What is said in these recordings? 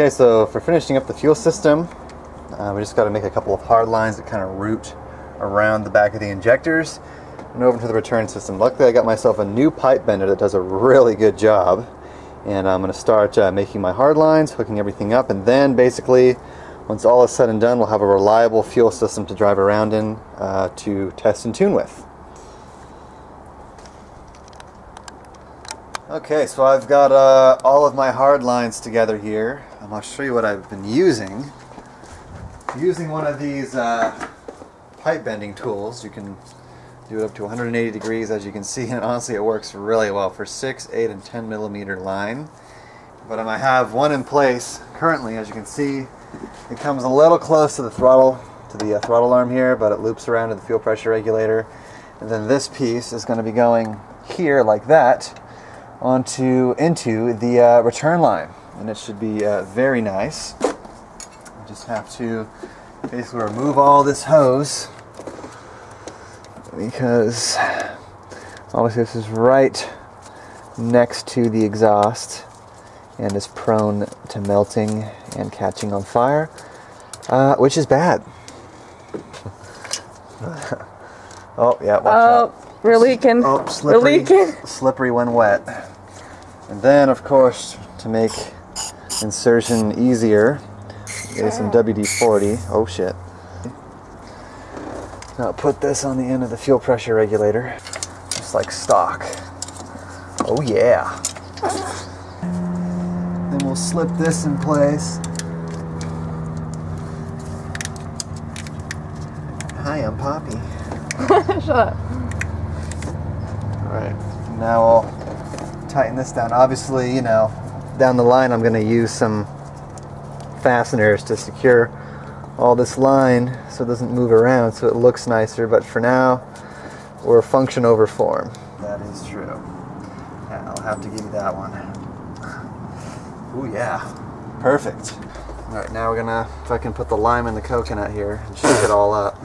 Okay, so for finishing up the fuel system, we just got to make a couple of hard lines that kind of route around the back of the injectors and over to the return system. Luckily, I got myself a new pipe bender that does a really good job, and I'm going to start making my hard lines, hooking everything up, and then basically, once all is said and done, we'll have a reliable fuel system to drive around in to test and tune with. Okay, so I've got all of my hard lines together here. I'll show you what I've been using. Using one of these pipe bending tools. You can do it up to 180 degrees, as you can see, and honestly it works really well for 6, 8, and 10 millimeter line. But I have one in place currently. As you can see, it comes a little close to the throttle arm here, but it loops around to the fuel pressure regulator. And then this piece is going to be going here like that into the return line, and it should be very nice. I just have to basically remove all this hose because obviously this is right next to the exhaust and is prone to melting and catching on fire, which is bad. Oh yeah, watch out. We're leaking. Oh, slippery, slippery when wet. And then, of course, to make insertion easier, is some WD-40. Oh shit. Now put this on the end of the fuel pressure regulator, just like stock. Oh yeah. Then we'll slip this in place. Hi, I'm Poppy. Shut up. Alright, now I'll tighten this down. Obviously, you know, down the line I'm going to use some fasteners to secure all this line so it doesn't move around, so it looks nicer, but for now we're function over form. That is true. Yeah, I'll have to give you that one. Ooh yeah, perfect. Alright, now we're gonna, if I can put the lime in the coconut here and shake it all up.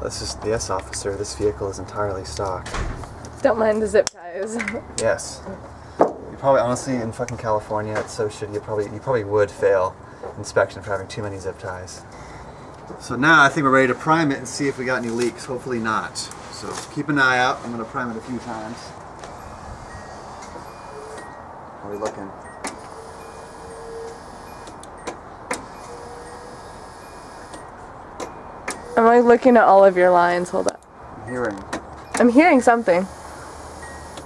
This is the S officer. This vehicle is entirely stock. Don't mind the zip ties. Yes. You probably, honestly, in fucking California, it's so shitty. You probably would fail inspection for having too many zip ties. So now I think we're ready to prime it and see if we got any leaks. Hopefully not. So keep an eye out. I'm going to prime it a few times. How are we looking? I'm like looking at all of your lines. Hold up. I'm hearing something. I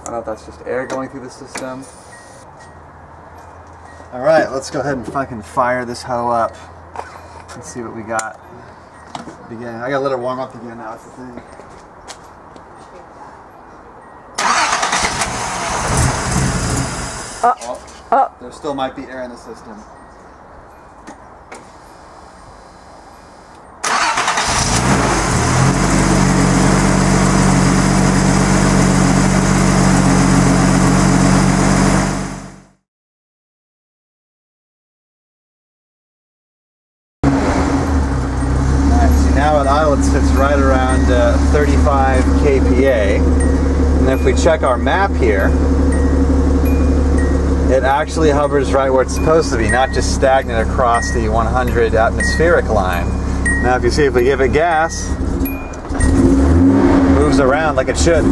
don't know if that's just air going through the system. Alright, let's go ahead and fucking fire this hoe up. Let's see what we got. Beginning. I gotta let it warm up again now, that's the thing. Oh, there still might be air in the system. It's right around 35 kPa, and if we check our map here, it actually hovers right where it's supposed to be, not just stagnant across the 100 atmospheric line. Now if you see, if we give it gas, it moves around like it should.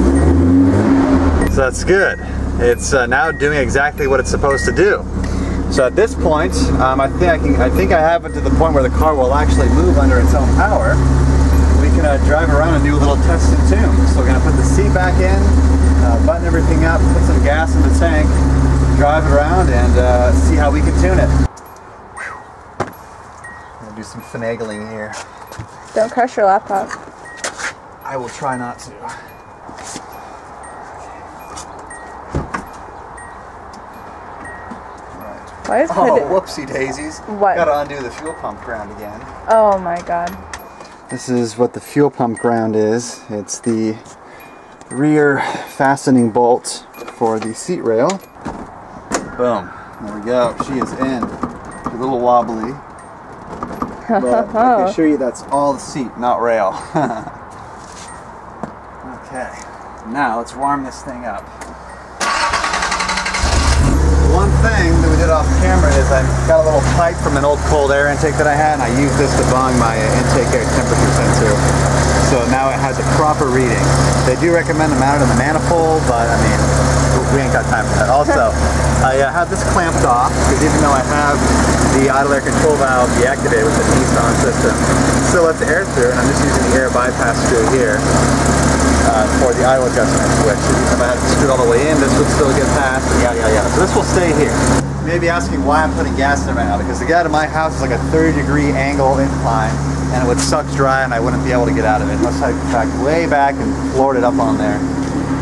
So that's good. It's now doing exactly what it's supposed to do. So at this point, I think I have it to the point where the car will actually move under its own power. We can drive around and do a little test and tune. So we're going to put the seat back in, button everything up, put some gas in the tank, drive it around, and see how we can tune it. I'm going to do some finagling here. Don't crush your laptop. I will try not to. Why is whoopsie daisies. What? Gotta undo the fuel pump ground again. Oh my god. This is what the fuel pump ground is. It's the rear fastening bolt for the seat rail. Boom. There we go. She is in. A little wobbly. But I can assure you that's all the seat, not rail. Okay. Now let's warm this thing up. one thing that we did off camera is I got a little pipe from an old cold air intake that I had, and I used this to bung my intake air temperature sensor. So now it has a proper reading. They do recommend to mount it in the manifold, but I mean, we ain't got time for that. Also, I have this clamped off, because even though I have the idle air control valve deactivated with the Nissan system, it still lets the air through, and I'm just using the air bypass screw here for the idle adjustment switch. If I had to screw it all the way in, this would still get past, and yada yada yada. So this will stay here. You may be asking why I'm putting gas in it right now, because the gate of my house is like a 30-degree angle incline, and it would suck dry and I wouldn't be able to get out of it unless I backed way back and floored it up on there.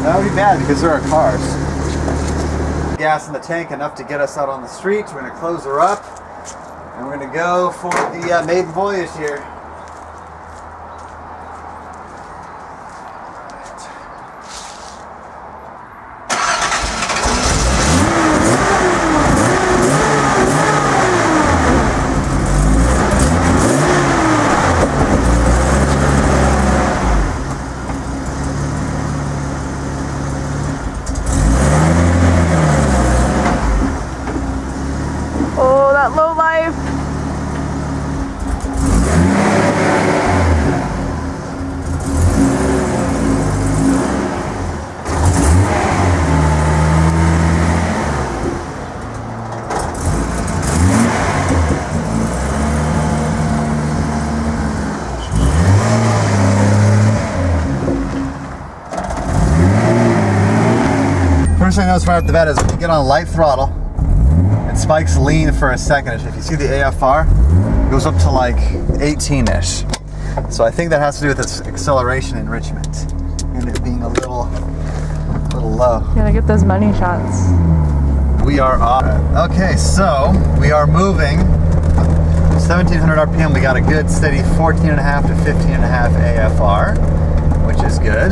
That would be bad because there are cars. Gas in the tank enough to get us out on the street. We're going to close her up and we're going to go for the maiden voyage here. Low life. First thing I noticed right off the bat is when you get on light throttle, spikes lean for a second. If you see the AFR, it goes up to like 18-ish. So I think that has to do with its acceleration enrichment and it being a little low. Gotta get those money shots. We are off. Okay, so we are moving 1700 RPM. We got a good steady 14.5 to 15.5 AFR, which is good.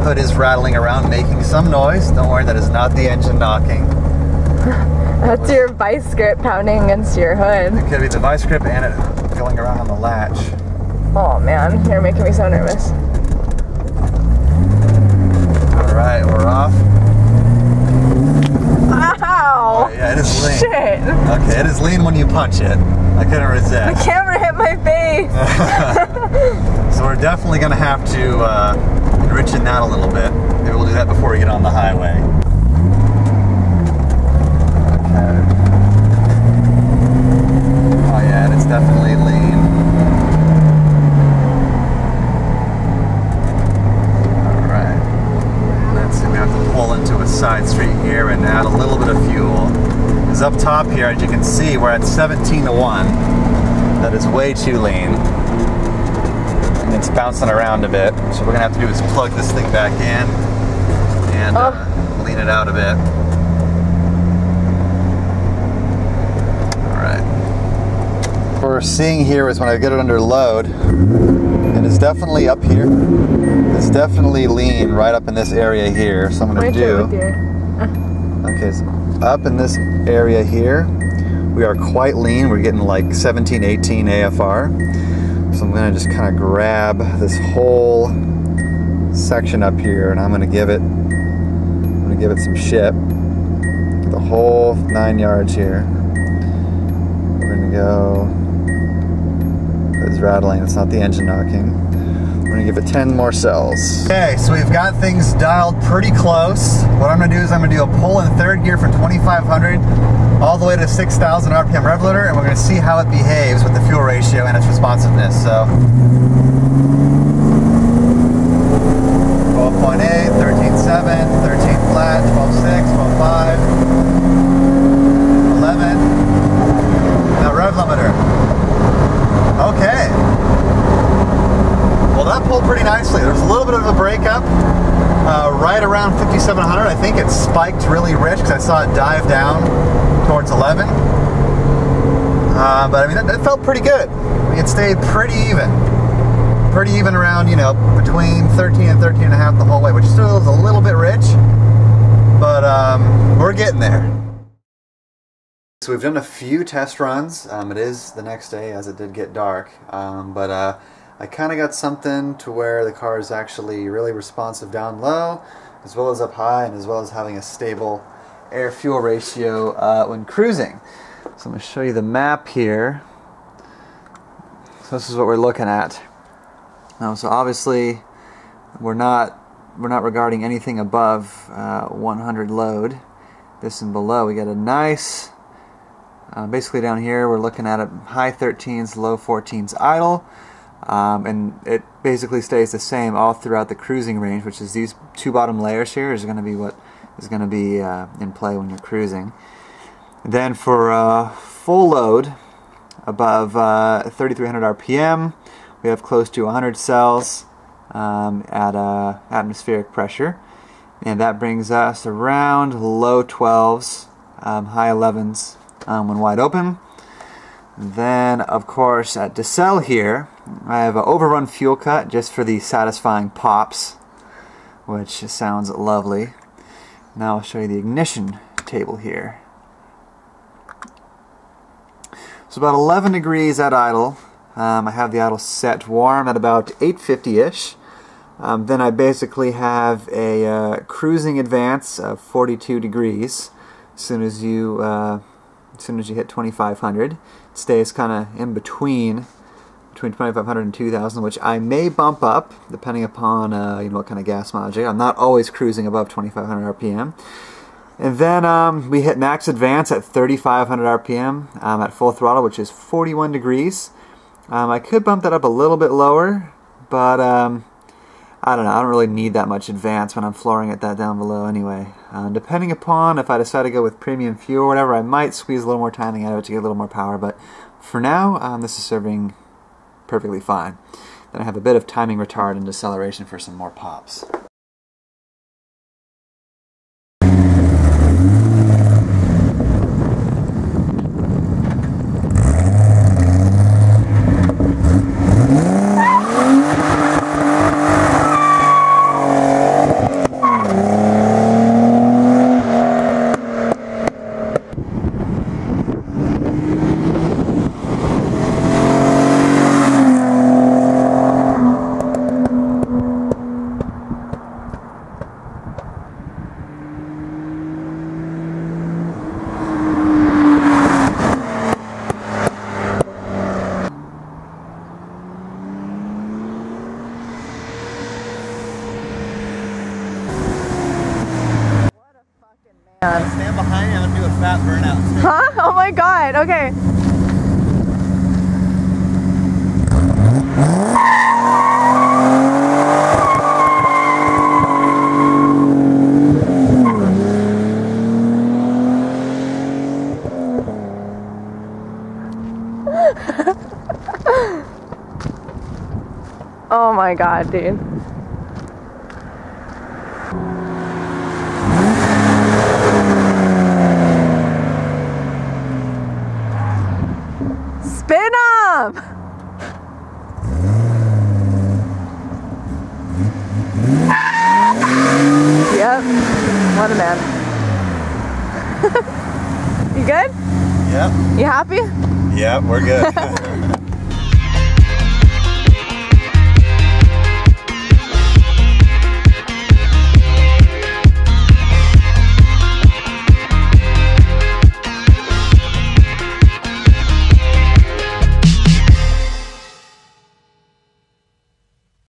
Hood is rattling around, making some noise. Don't worry, that is not the engine knocking. That's your vice grip pounding against your hood. It could be the vice grip and it going around on the latch. Oh man, you're making me so nervous. Alright, we're off. Ow! Oh, yeah, it is lean. Shit! Okay, it is lean when you punch it. I couldn't resist. The camera hit my face! So we're definitely going to have to enrich it out a little bit. Maybe we'll do that before we get on the highway. Oh yeah, it's definitely lean. Alright. Let's see, we have to pull into a side street here and add a little bit of fuel. Because up top here, as you can see, we're at 17 to 1. That is way too lean. And it's bouncing around a bit. So what we're going to have to do is plug this thing back in and lean it out a bit. What we're seeing here is when I get it under load, it is definitely up here. It's definitely lean right up in this area here. So I'm going to do. Okay, so up in this area here, we are quite lean. We're getting like 17, 18 AFR. So I'm going to just kind of grab this whole section up here, and I'm going to give it some ship. The whole 9 yards here. We're going to go. It's rattling, it's not the engine knocking. We're gonna give it 10 more cells. Okay, so we've got things dialed pretty close. What I'm gonna do is I'm gonna do a pull in third gear from 2500 all the way to 6000 RPM rev limiter, and we're gonna see how it behaves with the fuel ratio and its responsiveness. So 12.8, 13.7, 13 flat, 12.6, 12.5, 11. Now rev limiter. Okay. Well, that pulled pretty nicely. There's a little bit of a breakup right around 5700. I think it spiked really rich because I saw it dive down towards 11. But I mean, it felt pretty good. It stayed pretty even. Pretty even around, you know, between 13 and 13.5 the whole way, which still is a little bit rich, but we're getting there. So we've done a few test runs. It is the next day as it did get dark, but I kind of got something to where the car is actually really responsive down low, as well as up high, and as well as having a stable air-fuel ratio when cruising. So I'm going to show you the map here. So this is what we're looking at. So obviously we're not regarding anything above 100 load. This and below, we get a nice, basically down here we're looking at a high 13s, low 14s idle, and it basically stays the same all throughout the cruising range, which is these two bottom layers here is going to be what is going to be in play when you're cruising. And then for full load above 3,300 RPM, we have close to 100 cells at atmospheric pressure, and that brings us around low 12s, high 11s when wide open. Then of course at decel here I have an overrun fuel cut just for the satisfying pops, which sounds lovely. Now I'll show you the ignition table here. So about 11 degrees at idle. I have the idle set warm at about 850-ish. Then I basically have a cruising advance of 42 degrees. As soon as you hit 2,500, it stays kind of in between 2,500 and 2,000, which I may bump up depending upon what kind of gas mileage. I'm not always cruising above 2,500 RPM. And then we hit max advance at 3,500 RPM at full throttle, which is 41 degrees. I could bump that up a little bit lower, but I don't know, I don't really need that much advance when I'm flooring it that down below anyway. Depending upon if I decide to go with premium fuel or whatever, I might squeeze a little more timing out of it to get a little more power, but for now, this is serving perfectly fine. Then I have a bit of timing retard and deceleration for some more pops. Stand behind you, I'm gonna do a fat burnout. Huh? Oh my god, okay. Oh my god, dude. Spin up! Yep, what a man. You good? Yep. You happy? Yep, we're good.